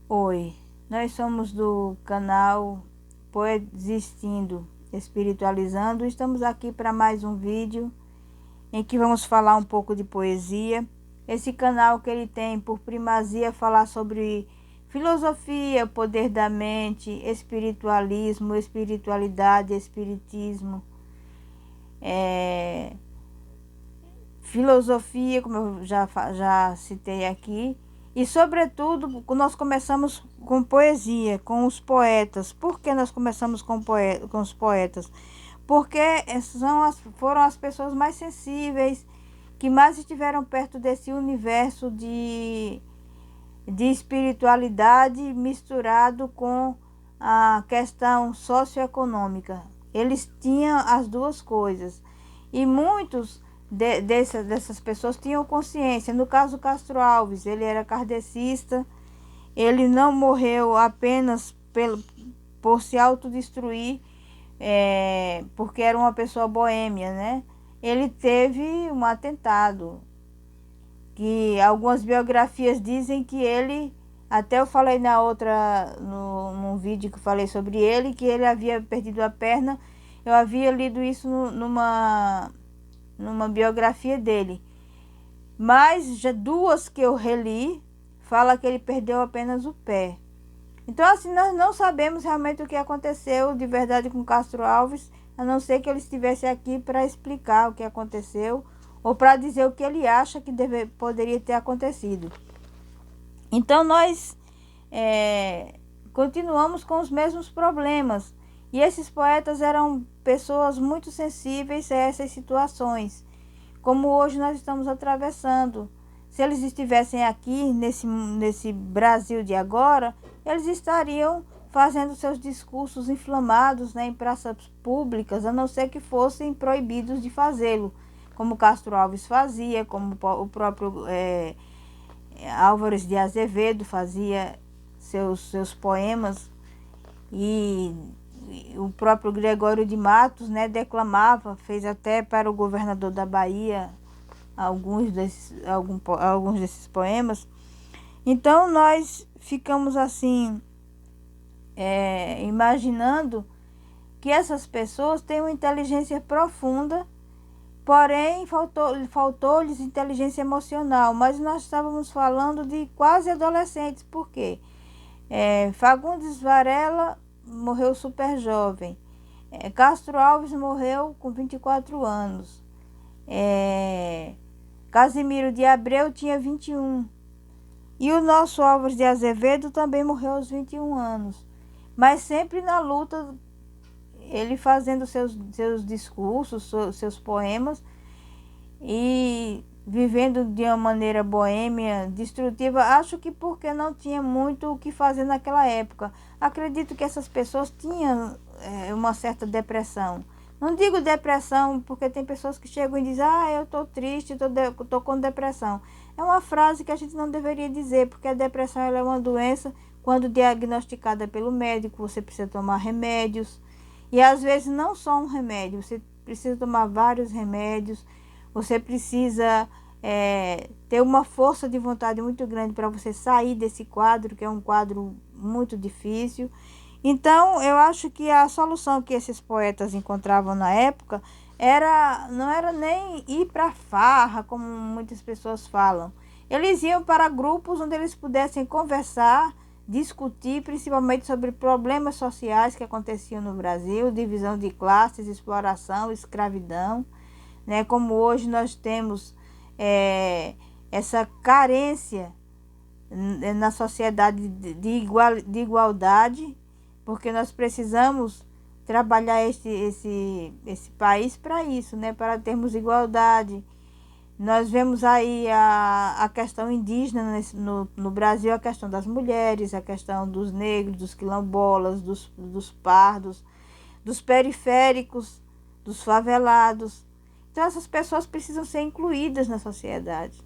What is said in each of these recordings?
Oi, nós somos do canal Poesistindo Espiritualizando. Estamos aqui para mais um vídeo em que vamos falar um pouco de poesia. Esse canal que ele tem por primazia falar sobre filosofia, poder da mente, espiritualismo, espiritualidade, espiritismo, filosofia, como eu já citei aqui, e sobretudo nós começamos com poesia, com os poetas. Por que nós começamos com os poetas? Porque foram as pessoas mais sensíveis, que mais estiveram perto desse universo de espiritualidade misturado com a questão socioeconômica. Eles tinham as duas coisas. E muitos dessas pessoas tinham consciência. No caso Castro Alves, ele era kardecista. Ele não morreu apenas por se autodestruir, porque era uma pessoa boêmia, né? Ele teve um atentado, que algumas biografias dizem que ele, até eu falei num vídeo que eu falei sobre ele, que ele havia perdido a perna. Eu havia lido isso numa biografia dele, mas já duas que eu reli fala que ele perdeu apenas o pé. Então, assim, nós não sabemos realmente o que aconteceu de verdade com Castro Alves, a não ser que ele estivesse aqui para explicar o que aconteceu ou para dizer o que ele acha que poderia ter acontecido. Então, nós continuamos com os mesmos problemas. E esses poetas eram pessoas muito sensíveis a essas situações, como hoje nós estamos atravessando. Se eles estivessem aqui nesse Brasil de agora, eles estariam fazendo seus discursos inflamados, né, em praças públicas, a não ser que fossem proibidos de fazê-lo, como Castro Alves fazia, como o próprio Álvares de Azevedo fazia seus poemas, e o próprio Gregório de Matos, né, declamava, fez até para o governador da Bahia alguns desses poemas. Então nós ficamos assim, imaginando que essas pessoas têm uma inteligência profunda, porém faltou-lhes inteligência emocional. Mas nós estávamos falando de quase adolescentes. Por quê? Fagundes Varela morreu super jovem. Castro Alves morreu com 24 anos. Casimiro de Abreu tinha 21. E o nosso Álvares de Azevedo também morreu aos 21 anos. Mas sempre na luta, ele fazendo seus discursos, seus poemas, e vivendo de uma maneira boêmia, destrutiva. Acho que porque não tinha muito o que fazer naquela época. Acredito que essas pessoas tinham uma certa depressão. Não digo depressão, porque tem pessoas que chegam e dizem: eu estou triste, estou com depressão. É uma frase que a gente não deveria dizer, porque a depressão ela é uma doença. Quando diagnosticada pelo médico, você precisa tomar remédios. E às vezes não só um remédio, você precisa tomar vários remédios. Você precisa ter uma força de vontade muito grande para você sair desse quadro, que é um quadro muito difícil. Então, eu acho que a solução que esses poetas encontravam na época não era nem ir para farra, como muitas pessoas falam. Eles iam para grupos onde eles pudessem conversar, discutir, principalmente sobre problemas sociais que aconteciam no Brasil, divisão de classes, exploração, escravidão, né? Como hoje nós temos essa carência na sociedade de igualdade, porque nós precisamos trabalhar esse país para isso, né? Para termos igualdade. Nós vemos aí a questão indígena no Brasil, a questão das mulheres, a questão dos negros, dos quilombolas, dos pardos, dos periféricos, dos favelados. Então essas pessoas precisam ser incluídas na sociedade.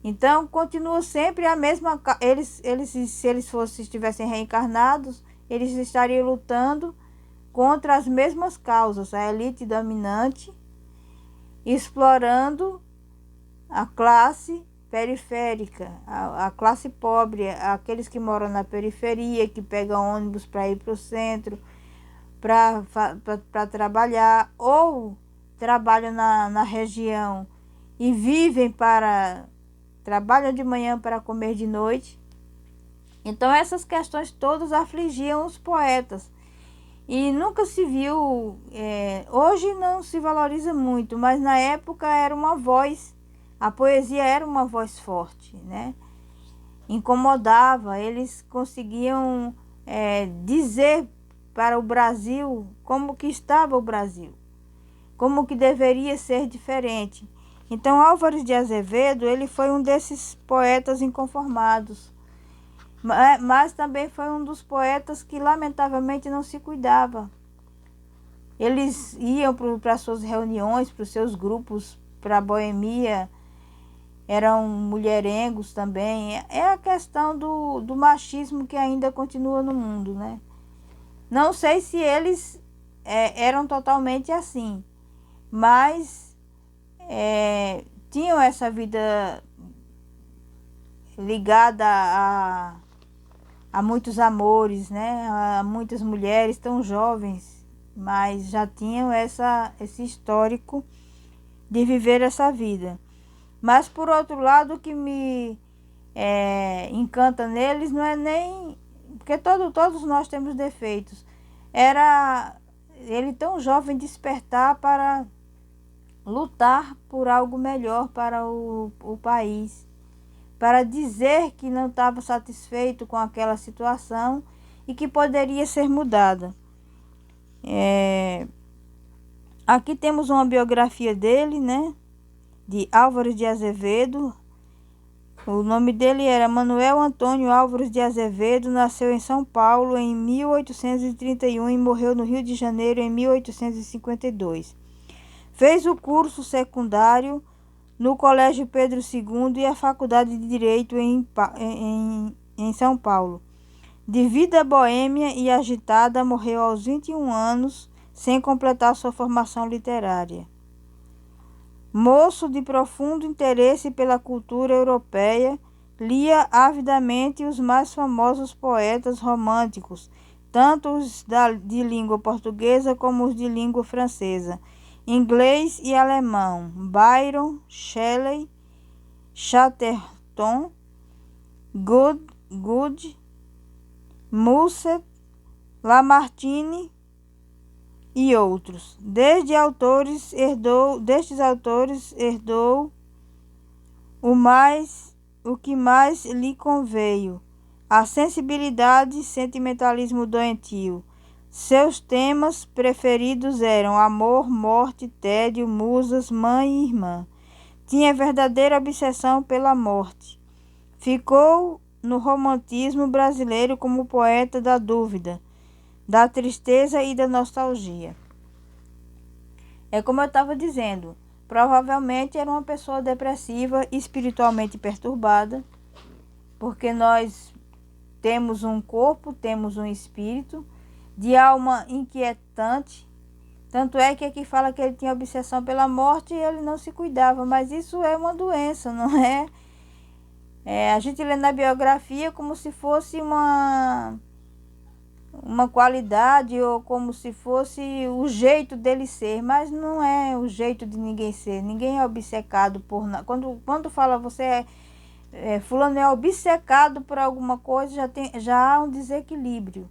Então continua sempre a mesma. Se eles estivessem reencarnados, eles estariam lutando contra as mesmas causas, a elite dominante, explorando a classe periférica, a classe pobre, aqueles que moram na periferia, que pegam ônibus para ir para o centro, para trabalhar, ou trabalham na região e trabalham de manhã para comer de noite. Então essas questões todas afligiam os poetas. E nunca se viu, hoje não se valoriza muito, mas na época era uma voz, a poesia era uma voz forte, né? Incomodava, eles conseguiam dizer para o Brasil como que estava o Brasil, como que deveria ser diferente. Então Álvares de Azevedo, ele foi um desses poetas inconformados, mas também foi um dos poetas que lamentavelmente não se cuidava. Eles iam para suas reuniões, para os seus grupos, para a boemia, eram mulherengos também. É a questão do machismo que ainda continua no mundo, né? Não sei se eles eram totalmente assim, mas tinham essa vida ligada a muitos amores, né? A muitas mulheres tão jovens, mas já tinham esse histórico de viver essa vida. Mas por outro lado, o que me encanta neles não é nem... porque todos nós temos defeitos. Era ele tão jovem despertar para lutar por algo melhor para o país, para dizer que não estava satisfeito com aquela situação e que poderia ser mudada. Aqui temos uma biografia dele, né? De Álvares de Azevedo. O nome dele era Manuel Antônio Álvares de Azevedo, nasceu em São Paulo em 1831 e morreu no Rio de Janeiro em 1852. Fez o curso secundário no Colégio Pedro II e a Faculdade de Direito em São Paulo. De vida boêmia e agitada, morreu aos 21 anos, sem completar sua formação literária. Moço de profundo interesse pela cultura europeia, lia avidamente os mais famosos poetas românticos, tanto os de língua portuguesa como os de língua francesa, inglês e alemão, Byron, Shelley, Chatterton, Goode, Musset, Lamartine e outros. Destes autores herdou o que mais lhe conveio, a sensibilidade e sentimentalismo doentio. Seus temas preferidos eram amor, morte, tédio, musas, mãe e irmã. Tinha verdadeira obsessão pela morte. Ficou no romantismo brasileiro como poeta da dúvida, da tristeza e da nostalgia. É como eu estava dizendo, provavelmente era uma pessoa depressiva, espiritualmente perturbada, porque nós temos um corpo, temos um espírito, de alma inquietante. Tanto é que aqui fala que ele tinha obsessão pela morte e ele não se cuidava, mas isso é uma doença, não é? A gente lê na biografia como se fosse uma qualidade ou como se fosse o jeito dele ser, mas não é o jeito de ninguém ser. Ninguém é obcecado por nada. Quando fala fulano é obcecado por alguma coisa, já há um desequilíbrio.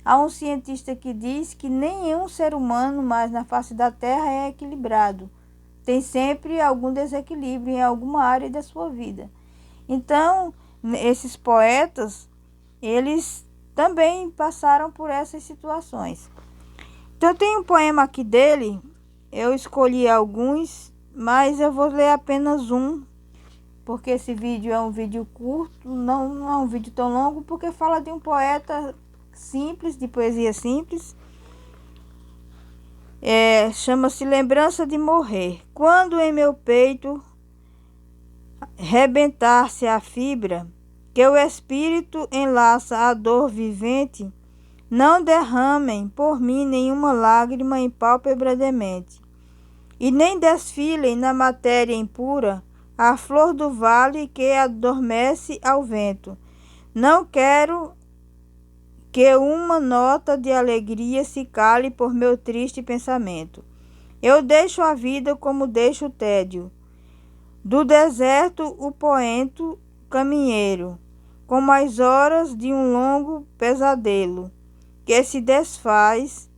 Há um cientista que diz que nenhum ser humano mais na face da Terra é equilibrado. Tem sempre algum desequilíbrio em alguma área da sua vida. Então, esses poetas, eles também passaram por essas situações. Então, tem um poema aqui dele, eu escolhi alguns, mas eu vou ler apenas um, porque esse vídeo é um vídeo curto, não é um vídeo tão longo, porque fala de um poeta simples, de poesia simples. Chama-se Lembrança de Morrer. Quando em meu peito rebentar-se a fibra, que o espírito enlaça a dor vivente, não derramem por mim nenhuma lágrima em pálpebra demente, e nem desfilem na matéria impura a flor do vale que adormece ao vento. Não quero que uma nota de alegria se cale por meu triste pensamento. Eu deixo a vida como deixo o tédio. Do deserto o poento caminheiro, como as horas de um longo pesadelo, que se desfaz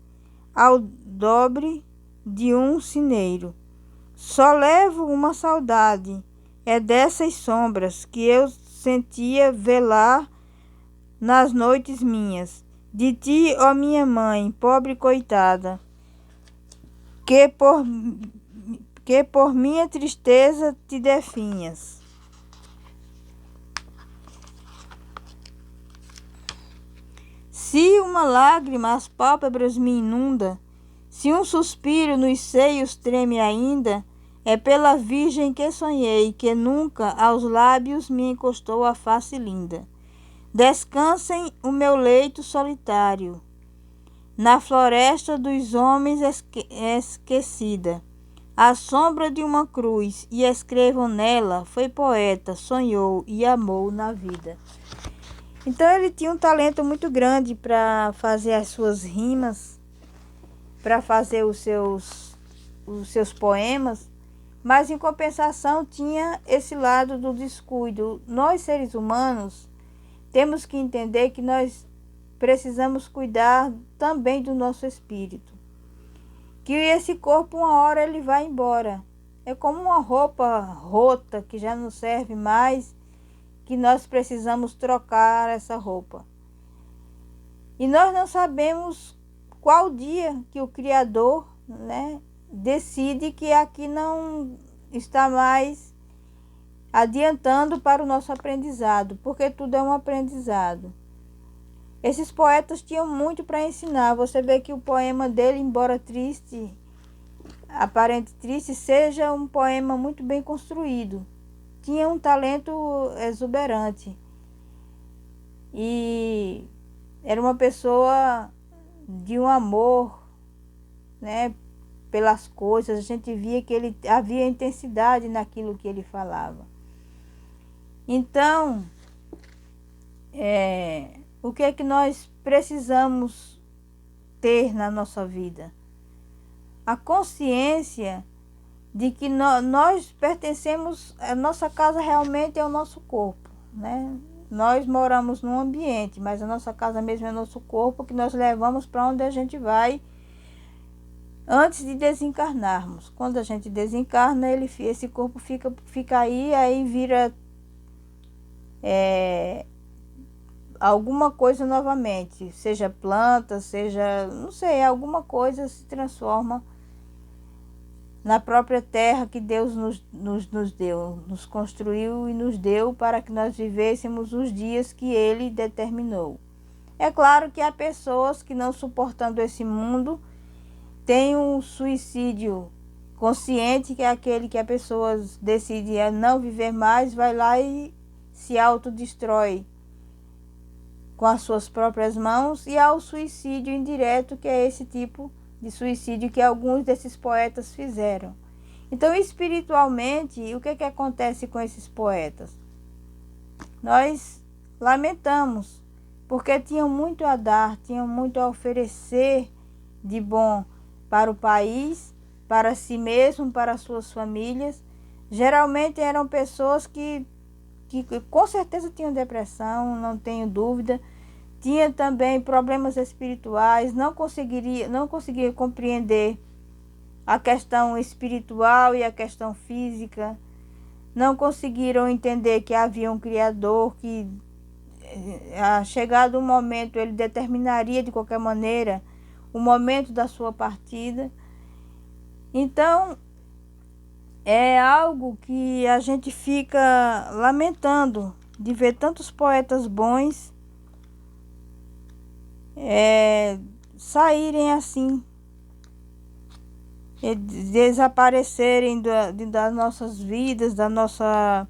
ao dobre de um cineiro. Só levo uma saudade, é dessas sombras que eu sentia velar nas noites minhas. De ti, ó minha mãe, pobre coitada, que por minha tristeza te definhas. Se uma lágrima as pálpebras me inunda, se um suspiro nos seios treme ainda, é pela Virgem que sonhei, que nunca aos lábios me encostou a face linda. Descansem o meu leito solitário, na floresta dos homens esquecida, à sombra de uma cruz, e escrevam nela, foi poeta, sonhou e amou na vida. Então ele tinha um talento muito grande para fazer as suas rimas, para fazer os seus poemas, mas em compensação tinha esse lado do descuido. Nós, seres humanos, temos que entender que nós precisamos cuidar também do nosso espírito. Que esse corpo, uma hora, ele vai embora. É como uma roupa rota que já não serve mais, que nós precisamos trocar essa roupa. E nós não sabemos qual dia que o Criador, decide que aqui não está mais adiantando para o nosso aprendizado, porque tudo é um aprendizado. Esses poetas tinham muito para ensinar. Você vê que o poema dele, embora triste, aparente triste, seja um poema muito bem construído. Tinha um talento exuberante. E era uma pessoa de um amor, pelas coisas. A gente via que ele havia intensidade naquilo que ele falava. Então, o que é que nós precisamos ter na nossa vida? A consciência de que nós pertencemos, a nossa casa realmente é o nosso corpo, Nós moramos num ambiente, mas a nossa casa mesmo é o nosso corpo, que nós levamos para onde a gente vai antes de desencarnarmos. Quando a gente desencarna, esse corpo fica aí vira alguma coisa novamente, seja planta, seja, não sei, alguma coisa se transforma na própria terra que Deus nos deu, nos construiu e nos deu para que nós vivêssemos os dias que Ele determinou. É claro que há pessoas que, não suportando esse mundo, têm um suicídio consciente, que é aquele que a pessoa decide não viver mais, vai lá e se autodestrói com as suas próprias mãos, e há o suicídio indireto, que é esse tipo de suicídio que alguns desses poetas fizeram. Então, espiritualmente, o que acontece com esses poetas? Nós lamentamos, porque tinham muito a dar, tinham muito a oferecer de bom para o país, para si mesmo, para suas famílias. Geralmente eram pessoas que com certeza tinham depressão, não tenho dúvida. Tinha também problemas espirituais, não conseguia compreender a questão espiritual e a questão física. Não conseguiram entender que havia um Criador, que chegado um momento ele determinaria de qualquer maneira o momento da sua partida. Então, é algo que a gente fica lamentando de ver tantos poetas bons saírem assim, desaparecerem das nossas vidas, da nossa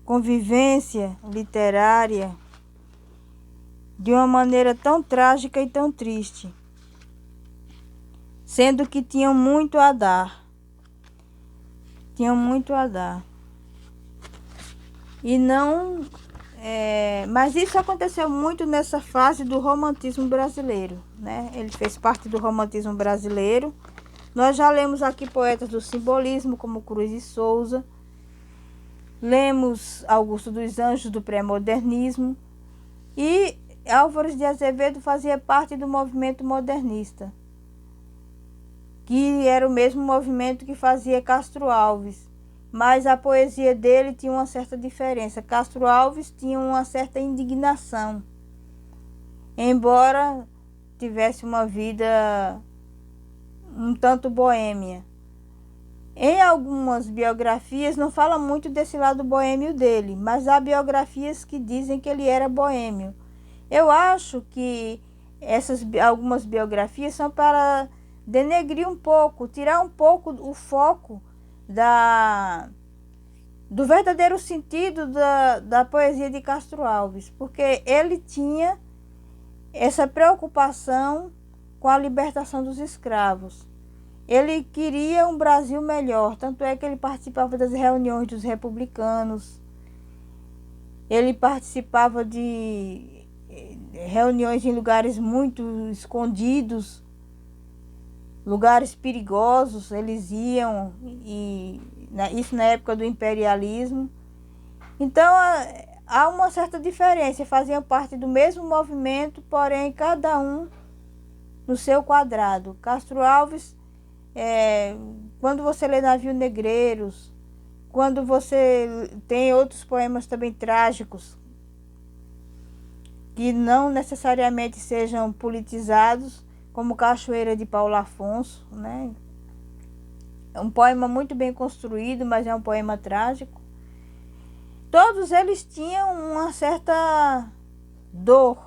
convivência literária, de uma maneira tão trágica e tão triste, sendo que tinham muito a dar. Tinham muito a dar. E não... mas isso aconteceu muito nessa fase do romantismo brasileiro, né? Ele fez parte do romantismo brasileiro. Nós já lemos aqui poetas do simbolismo, como Cruz de Souza. Lemos Augusto dos Anjos, do pré-modernismo. E Álvares de Azevedo fazia parte do movimento modernista, que era o mesmo movimento que fazia Castro Alves. Mas a poesia dele tinha uma certa diferença. Castro Alves tinha uma certa indignação, embora tivesse uma vida um tanto boêmia. Em algumas biografias não fala muito desse lado boêmio dele, mas há biografias que dizem que ele era boêmio. Eu acho que algumas biografias são para denegrir um pouco, tirar um pouco o foco do verdadeiro sentido da poesia de Castro Alves, porque ele tinha essa preocupação com a libertação dos escravos. Ele queria um Brasil melhor, tanto é que ele participava das reuniões dos republicanos, ele participava de reuniões em lugares muito escondidos, lugares perigosos, eles iam, isso na época do imperialismo. Então há uma certa diferença, faziam parte do mesmo movimento, porém cada um no seu quadrado. Castro Alves, quando você lê Navio Negreiros, quando você tem outros poemas também trágicos, que não necessariamente sejam politizados, como Cachoeira de Paulo Afonso, né? É um poema muito bem construído, mas é um poema trágico. Todos eles tinham uma certa dor.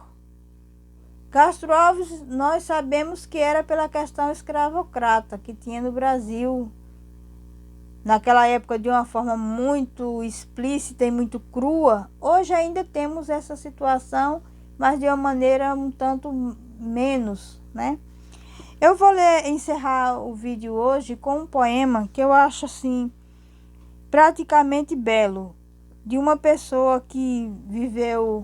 Castro Alves, nós sabemos que era pela questão escravocrata que tinha no Brasil, naquela época, de uma forma muito explícita e muito crua. Hoje ainda temos essa situação, mas de uma maneira um tanto menos, né? Eu vou encerrar o vídeo hoje com um poema que eu acho assim praticamente belo, de uma pessoa que viveu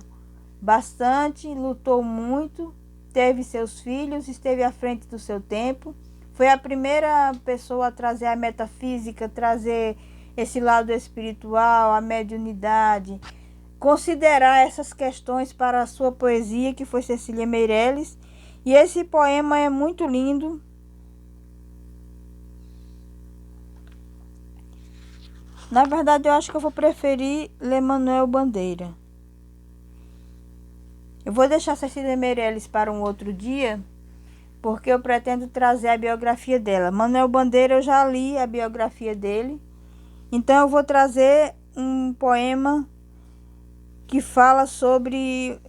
bastante, lutou muito, teve seus filhos, esteve à frente do seu tempo. Foi a primeira pessoa a trazer a metafísica, trazer esse lado espiritual, a mediunidade, considerar essas questões para a sua poesia, que foi Cecília Meirelles. E esse poema é muito lindo. Na verdade, eu acho que eu vou preferir ler Manoel Bandeira. Eu vou deixar Cecília Meirelles para um outro dia, porque eu pretendo trazer a biografia dela. Manoel Bandeira, eu já li a biografia dele. Então eu vou trazer um poema que fala sobre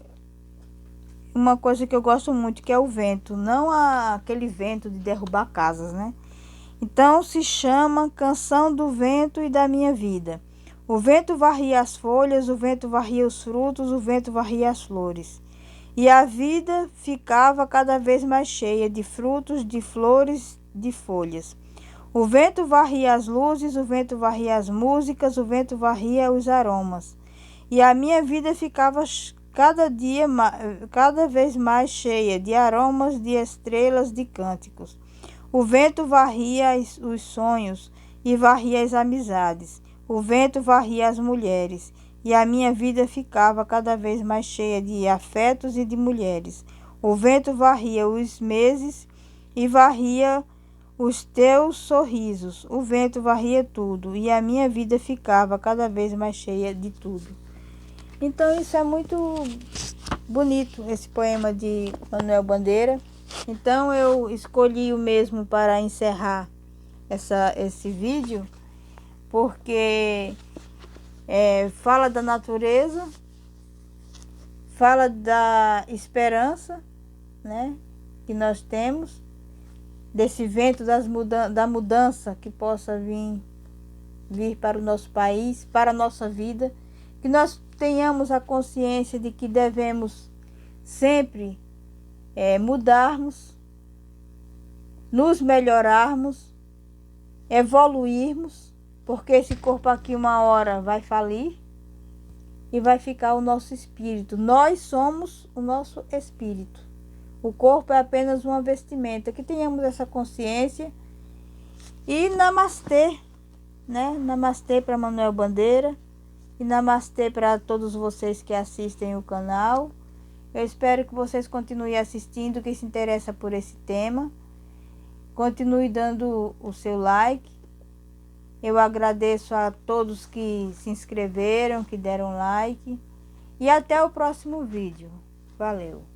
uma coisa que eu gosto muito, que é o vento. Não aquele vento de derrubar casas, né? Então se chama Canção do Vento e da Minha Vida. O vento varria as folhas, o vento varria os frutos, o vento varria as flores. E a vida ficava cada vez mais cheia de frutos, de flores, de folhas. O vento varria as luzes, o vento varria as músicas, o vento varria os aromas. E a minha vida ficava cada vez mais cheia de aromas, de estrelas, de cânticos. O vento varria os sonhos e varria as amizades. O vento varria as mulheres. E a minha vida ficava cada vez mais cheia de afetos e de mulheres. O vento varria os meses e varria os teus sorrisos. O vento varria tudo e a minha vida ficava cada vez mais cheia de tudo. Então isso é muito bonito, esse poema de Manoel Bandeira. Então eu escolhi o mesmo para encerrar esse vídeo, porque fala da natureza, fala da esperança, né, que nós temos, desse vento da mudança que possa vir para o nosso país, para a nossa vida, que nós tenhamos a consciência de que devemos sempre mudarmos, nos melhorarmos, evoluirmos, porque esse corpo aqui uma hora vai falir, e vai ficar o nosso espírito. Nós somos o nosso espírito. O corpo é apenas uma vestimenta. Que tenhamos essa consciência. E namastê, né? Namastê para Manuel Bandeira. E namastê para todos vocês que assistem o canal. Eu espero que vocês continuem assistindo, quem se interessa por esse tema. Continue dando o seu like. Eu agradeço a todos que se inscreveram, que deram like. E até o próximo vídeo. Valeu!